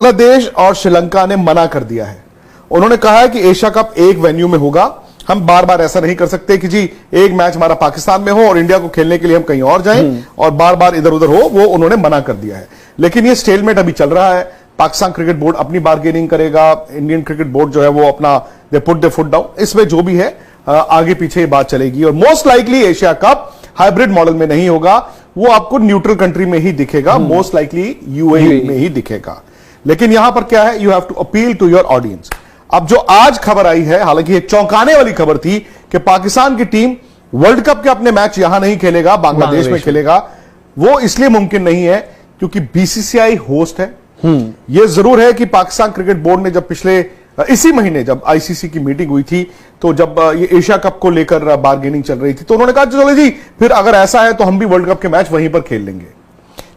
बांग्लादेश और श्रीलंका ने मना कर दिया है। उन्होंने कहा है कि एशिया कप एक वेन्यू में होगा, हम बार बार ऐसा नहीं कर सकते कि जी एक मैच हमारा पाकिस्तान में हो और इंडिया को खेलने के लिए हम कहीं और जाएं और बार बार इधर उधर हो, वो उन्होंने मना कर दिया है। लेकिन ये स्टेलमेट अभी चल रहा है। पाकिस्तान क्रिकेट बोर्ड अपनी बार्गेनिंग करेगा, इंडियन क्रिकेट बोर्ड जो है वो अपना they put the foot down, इसमें जो भी है आगे पीछे ये बात चलेगी। और most likely Asia cup hybrid model में नहीं होगा, वो आपको न्यूट्रल कंट्री में ही दिखेगा, मोस्ट लाइकली यूएई में ही दिखेगा। लेकिन यहां पर क्या है, you have to appeal to your audience. अब जो आज खबर आई है, हालांकि ये चौंकाने वाली खबर थी कि पाकिस्तान की टीम वर्ल्ड कप के अपने मैच यहां नहीं खेलेगा, बांग्लादेश में खेलेगा। वो इसलिए मुमकिन नहीं है क्योंकि बीसीसीआई होस्ट है। यह जरूर है कि पाकिस्तान क्रिकेट बोर्ड ने जब पिछले इसी महीने जब आईसीसी की मीटिंग हुई थी, तो जब ये एशिया कप को लेकर बार्गेनिंग चल रही थी, तो उन्होंने कहा चलो जी फिर अगर ऐसा है तो हम भी वर्ल्ड कप के मैच वहीं पर खेल लेंगे।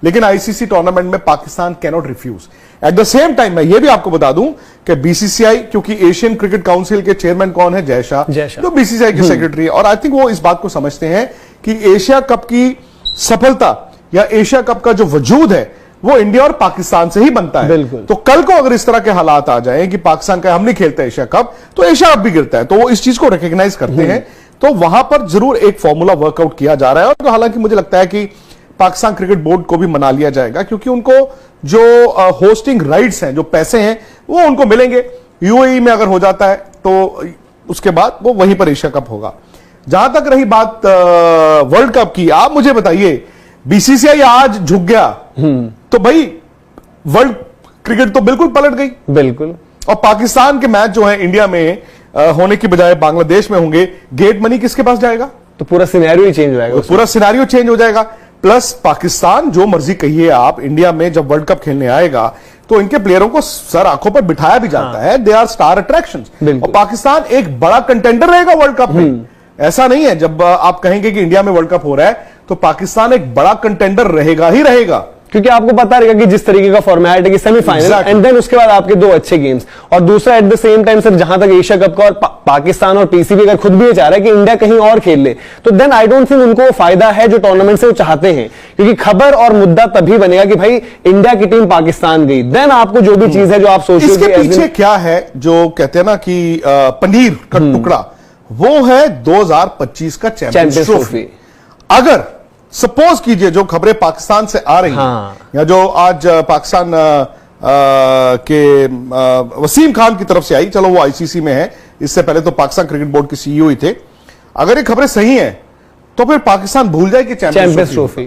लेकिन आईसीसी टूर्नामेंट में Pakistan can not refuse. At the same time मैं ये भी आपको बता दूं कि बीसीसीआई, क्योंकि एशियन क्रिकेट काउंसिल के चेयरमैन कौन है, जय शाह, जो बीसीसीआई के सेक्रेटरी है, और आई थिंक वो इस बात को समझते हैं कि एशिया कप की सफलता या एशिया कप का जो वजूद है वो इंडिया और पाकिस्तान से ही बनता है। तो कल को अगर इस तरह के हालात आ जाएं कि पाकिस्तान का हम नहीं खेलते एशिया कप, तो एशिया कप भी गिरता है, तो वो इस चीज को रिकॉग्नाइज करते हैं। तो वहां पर जरूर एक फॉर्मूला वर्कआउट किया जा रहा है। और तो हालांकि मुझे लगता है कि पाकिस्तान क्रिकेट बोर्ड को भी मना लिया जाएगा, क्योंकि उनको जो होस्टिंग राइट्स हैं, जो पैसे हैं, वो उनको मिलेंगे। यूएई में अगर हो जाता है तो उसके बाद वो वहीं पर एशिया कप होगा। जहां तक रही बात वर्ल्ड कप की, आप मुझे बताइए, बीसीसीआई आज झुक गया तो भाई वर्ल्ड क्रिकेट तो बिल्कुल पलट गई। बिल्कुल। और पाकिस्तान के मैच जो है इंडिया में होने की बजाय बांग्लादेश में होंगे, गेट मनी किसके पास जाएगा? तो पूरा सिनेरियो ही चेंज हो जाएगा। तो पूरा सिनेरियो चेंज हो जाएगा। प्लस पाकिस्तान, जो मर्जी कहिए आप, इंडिया में जब वर्ल्ड कप खेलने आएगा तो इनके प्लेयरों को सर आंखों पर बिठाया भी जाता है। They are star attractions. और पाकिस्तान एक बड़ा कंटेंडर रहेगा वर्ल्ड कप में। ऐसा नहीं है जब आप कहेंगे कि इंडिया में वर्ल्ड कप हो रहा है तो पाकिस्तान एक बड़ा कंटेंडर रहेगा ही रहेगा, क्योंकि आपको पता रहेगा कि जिस तरीके का फॉर्मेट है कि सेमीफाइनल एंड देन उसके बाद आपके दो अच्छे गेम्स। और दूसरा eight the same time sir, जहां तक एशिया कप का और पाकिस्तान और पीसीबी अगर खुद भी ये चाह रहा है कि इंडिया कहीं और खेल ले, तो देन आई डोंट थिंक उनको फायदा है जो टूर्नामेंट से वो चाहते हैं। क्योंकि खबर और मुद्दा तभी बनेगा कि भाई इंडिया की टीम पाकिस्तान गई, देन आपको जो भी चीज है जो आप सोच रहे हो इसके पीछे क्या है, जो कहते हैं ना कि पनीर का टुकड़ा, वो है 2025 का चैंपियंस ट्रॉफी। अगर सपोज कीजिए जो खबरें पाकिस्तान से आ रही हैं, या जो आज पाकिस्तान के वसीम खान की तरफ से आई, चलो वो आईसीसी में है, इससे पहले तो पाकिस्तान क्रिकेट बोर्ड के सीईओ ही थे, अगर ये खबरें सही हैं तो फिर पाकिस्तान भूल जाए कि चैंपियंस ट्रॉफी,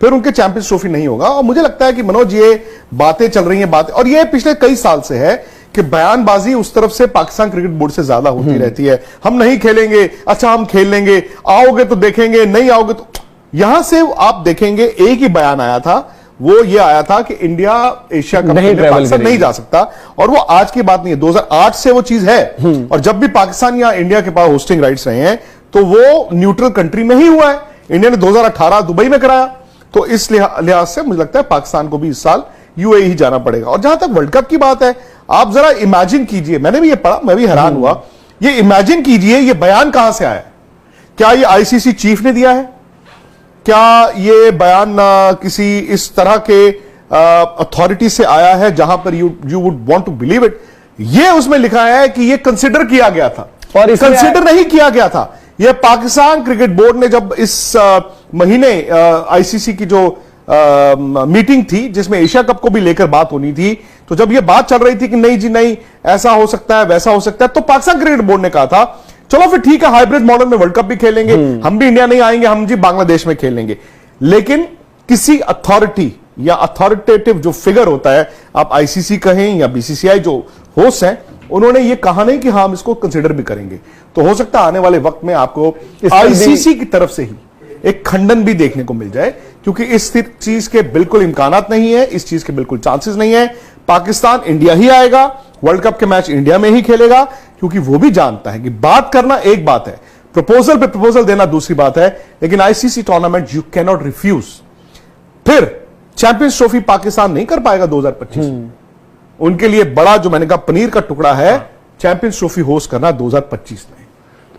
फिर उनके चैंपियंस ट्रॉफी नहीं होगा। और मुझे लगता है कि मनोज, ये बातें चल रही हैं, बातें, और ये पिछले कई साल से है कि बयानबाजी उस तरफ से पाकिस्तान क्रिकेट बोर्ड से ज्यादा होती रहती है। हम नहीं खेलेंगे, अच्छा हम खेल लेंगे, आओगे तो देखेंगे, नहीं आओगे तो। यहां से आप देखेंगे एक ही बयान आया था, वो ये आया था कि इंडिया एशिया कप में पाकिस्तान नहीं जा सकता। और वो आज की बात नहीं है, 2008 से वो चीज है। और जब भी पाकिस्तान या इंडिया के पास होस्टिंग राइट्स रहे हैं तो वो न्यूट्रल कंट्री में ही हुआ है। इंडिया ने 2018 दुबई में कराया। तो इस लिहाज से मुझे लगता है पाकिस्तान को भी इस साल यूएई ही जाना पड़ेगा। और जहां तक वर्ल्ड कप की बात है, आप जरा इमेजिन कीजिए, मैंने भी ये पढ़ा, मैं भी हैरान हुआ, ये इमेजिन कीजिए ये बयान कहां से आया? क्या ये आईसीसी चीफ ने दिया है? क्या ये बयान किसी इस तरह के अथॉरिटी से आया है जहां पर you would want to believe it? ये उसमें लिखा है कि ये कंसिडर किया गया था, और कंसिडर नहीं किया गया था। ये पाकिस्तान क्रिकेट बोर्ड ने जब इस महीने आईसीसी की जो मीटिंग थी जिसमें एशिया कप को भी लेकर बात होनी थी, तो जब ये बात चल रही थी कि नहीं जी नहीं, ऐसा हो सकता है, वैसा हो सकता है, तो पाकिस्तान क्रिकेट बोर्ड ने कहा था चलो फिर ठीक है, हाइब्रिड मॉडल में वर्ल्ड कप भी खेलेंगे, हम भी इंडिया नहीं आएंगे, हम जी बांग्लादेश में खेलेंगे। लेकिन किसी अथॉरिटी या अथॉरिटेटिव जो फिगर होता है, आप आईसीसी कहें या बीसीसीआई जो होस्ट हैं, उन्होंने ये कहा नहीं कि हम इसको कंसिडर भी करेंगे। तो हो सकता है आने वाले वक्त में आपको आईसीसी की तरफ से ही एक खंडन भी देखने को मिल जाए, क्योंकि इस चीज के बिल्कुल इम्कानात नहीं है, इस चीज के बिल्कुल चांसेस नहीं है। पाकिस्तान इंडिया ही आएगा, वर्ल्ड कप के मैच इंडिया में ही खेलेगा, क्योंकि वो भी जानता है कि बात करना एक बात है, प्रपोजल पे प्रपोजल देना दूसरी बात है। लेकिन ICC tournament you can not refuse. फिर चैंपियंस ट्रॉफी पाकिस्तान नहीं कर पाएगा 2025। उनके लिए बड़ा, जो मैंने कहा, पनीर का टुकड़ा है चैंपियंस ट्रॉफी होस्ट करना 2025 में।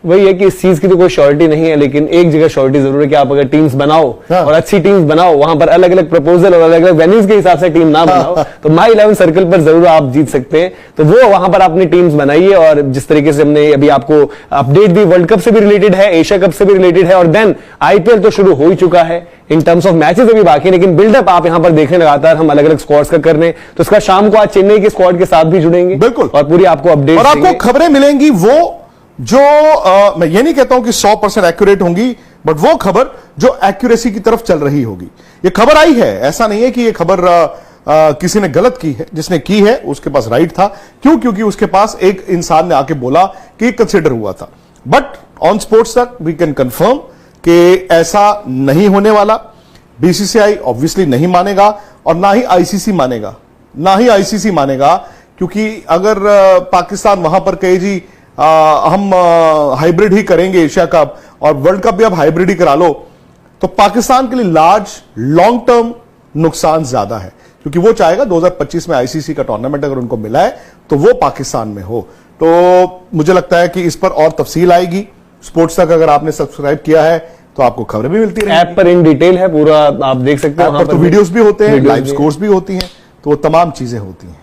वही है कि इस चीज की तो कोई श्योरिटी नहीं है, लेकिन एक जगह श्योरिटी जरूर है कि आप अगर टीम्स बनाओ और अच्छी टीम्स बनाओ, वहां पर अलग अलग प्रपोजल और अलग अलग वेन्यूज के हिसाब से टीम ना बनाओ तो माई 11 सर्कल पर जरूर आप जीत सकते हैं। तो वो वहां पर अपनी टीम्स बनाइए, और जिस तरीके से हमने अभी आपको अपडेट दी, वर्ल्ड कप से भी रिलेटेड है, एशिया कप से भी रिलेटेड है, और देन आईपीएल तो शुरू हो ही चुका है। इन टर्म्स ऑफ मैचेस अभी बाकी है, लेकिन बिल्डअप आप यहां पर देखने लगातार हम अलग अलग स्क्वाड्स का कर रहे हैं। तो इसका शाम को आज चेन्नई के स्क्वाड के साथ भी जुड़ेंगे बिल्कुल, और पूरी आपको अपडेट और आपको खबरें मिलेंगी वो जो मैं ये नहीं कहता हूं कि 100% एक्यूरेट होंगी, बट वो खबर जो एक्यूरेसी की तरफ चल रही होगी। ये खबर आई है, ऐसा नहीं है कि ये खबर किसी ने गलत की है, जिसने की है उसके पास राइट था। क्यों? क्योंकि उसके पास एक इंसान ने आके बोला कि कंसिडर हुआ था। बट ऑन स्पोर्ट्स तक वी कैन कंफर्म कि ऐसा नहीं होने वाला। बीसीसीआई ऑब्वियसली नहीं मानेगा और ना ही आईसीसी मानेगा, ना ही आईसीसी मानेगा, क्योंकि अगर पाकिस्तान वहां पर कहे जी हम हाइब्रिड ही करेंगे एशिया कप और वर्ल्ड कप भी अब हाइब्रिड ही करा लो, तो पाकिस्तान के लिए लार्ज लॉन्ग टर्म नुकसान ज्यादा है, क्योंकि वो चाहेगा 2025 में आईसीसी का टूर्नामेंट अगर उनको मिला है तो वो पाकिस्तान में हो। तो मुझे लगता है कि इस पर और तफसील आएगी। स्पोर्ट्स तक अगर आपने सब्सक्राइब किया है तो आपको खबरें भी मिलती रहेंगी। ऐप पर इन डिटेल है पूरा, आप देख सकते हैं। ऐप पर तो वीडियोस भी होते हैं, लाइव स्कोर्स भी होती हैं, तो वो तमाम चीजें होती हैं।